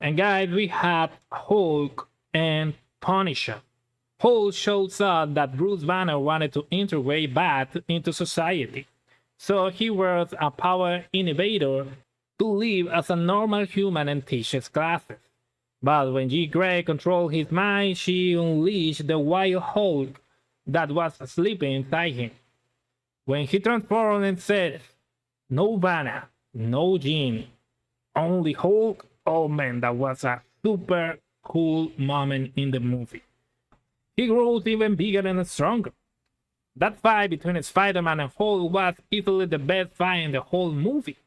And guys, we had Hulk and Punisher. Hulk shows us that Bruce Banner wanted to integrate back into society. So he was a power innovator to live as a normal human and teach his classes. But when Jean Grey controlled his mind, she unleashed the wild Hulk that was sleeping inside him. When he transformed and said, "No Banner, no Jean, only Hulk," oh man, that was a super cool moment in the movie. He grows even bigger and stronger. That fight between Spider-Man and Hulk was easily the best fight in the whole movie.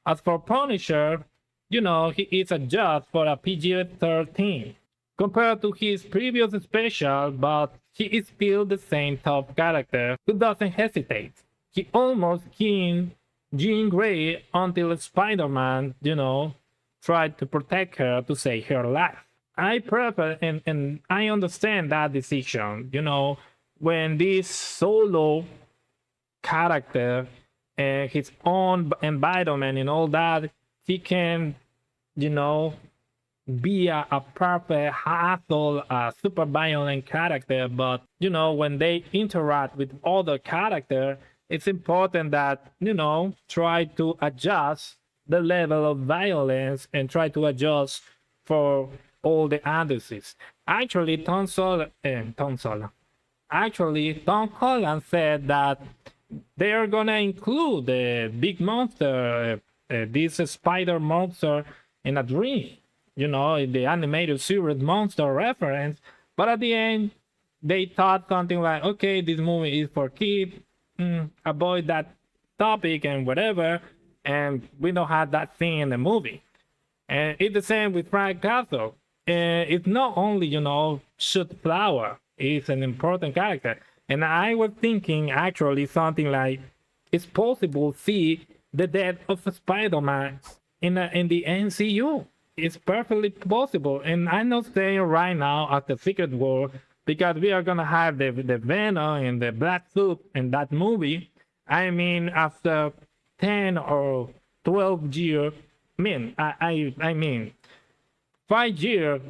As for Punisher, he is adjusted for a PG-13 compared to his previous special, but he is still the same tough character who doesn't hesitate. He almost killed Jean Grey until Spider-Man, tried to protect her to save her life. I prefer and I understand that decision, when this solo character and his own environment and all that, he can, be a perfect asshole, a super violent character. But when they interact with other character, it's important that try to adjust the level of violence and try to adjust for all the others. Actually, Tom Holland said that they are gonna include the big monster, this spider monster in a dream, in the animated series monster reference. But at the end, they thought something like, okay, this movie is for kids, avoid that topic and whatever, and we don't have that thing in the movie. And it's the same with Frank Castle. It's not only, shoot flower, it's an important character. And I was thinking actually something like it's possible to see the death of Spider-Man in the MCU. It's perfectly possible. And I'm not saying right now at the Secret War because we are gonna have the Venom and the Black Suit in that movie. I mean, after 10 or 12 years, I mean, 5 years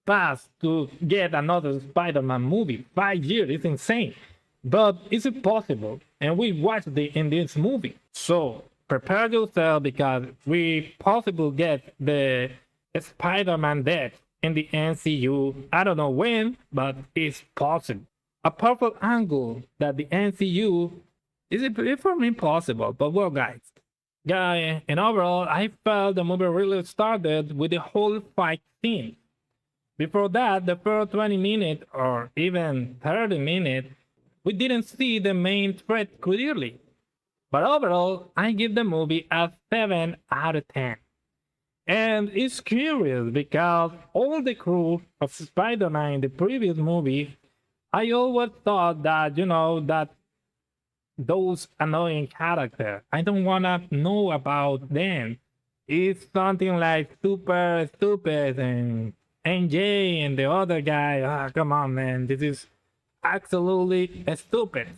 passed to get another Spider-Man movie. 5 years is insane, but it's possible, and we watched it in this movie. So prepare yourself because we possibly get the Spider-Man death in the MCU. I don't know when, but it's possible. A perfect angle that the MCU is for me possible. But well, guys, and overall, I felt the movie really started with the whole fight scene. Before that, the first 20 minutes or even 30 minutes, we didn't see the main threat clearly. But overall, I give the movie a 7 out of 10. And it's curious because all the crew of Spider-Man in the previous movie, I always thought that, that those annoying characters, I don't want to know about them. It's something like super stupid and NJ and the other guy. Ah, come on, man. This is absolutely stupid.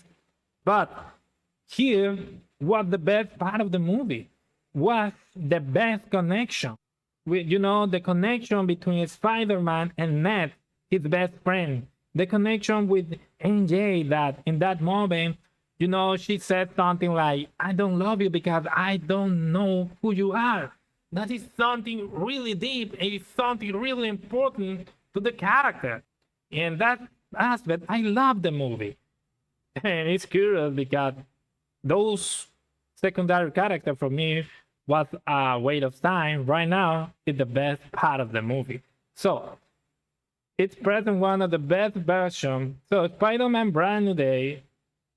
But here was the best part of the movie. Was the best connection. With, the connection between Spider-Man and Ned, his best friend. The connection with NJ that in that moment, she said something like, "I don't love you because I don't know who you are." That is something really deep and it's something really important to the character. In that aspect, I love the movie. And it's curious because those secondary characters for me was a waste of time. Right now, it's the best part of the movie. So, it's present one of the best versions. So, Spider-Man Brand New Day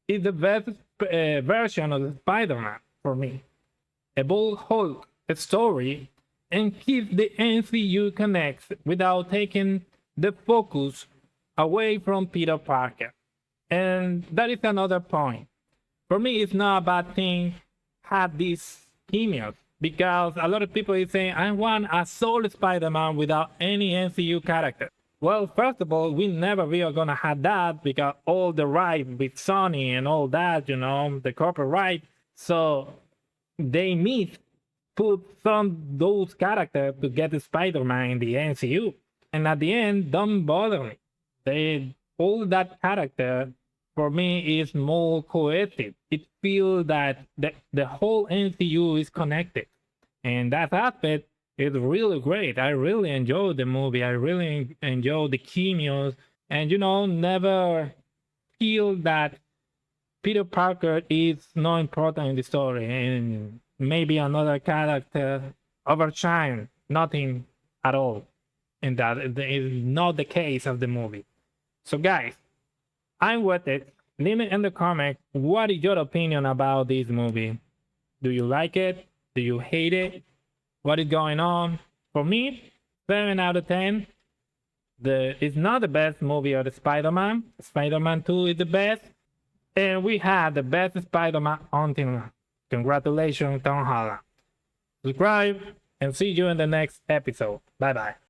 is the best version of the Spider-Man for me. A bold Hulk story and keep the MCU connects without taking the focus away from Peter Parker. And that is another point. For me, it's not a bad thing have these cameos because a lot of people is saying, I want a solo Spider-Man without any MCU character. Well, first of all, we never really gonna have that because all the right with Sony and all that, the corporate right. So they miss put some those characters to get the Spider-Man in the MCU, and at the end, don't bother me. All that character for me is more cohesive. It feels that the whole MCU is connected, and that aspect is really great. I really enjoyed the movie. I really enjoyed the cameos, and never feel that Peter Parker is not important in the story, and maybe another character overshine. Nothing at all. And that is not the case of the movie. So, guys, I'm with it. Leave me in the comments what is your opinion about this movie. Do you like it? Do you hate it? What is going on? For me, 7 out of 10. It's not the best movie of the Spider-Man. Spider-Man 2 is the best. And we had the best Spider-Man until now. Congratulations, Tom Holland. Subscribe and see you in the next episode. Bye bye.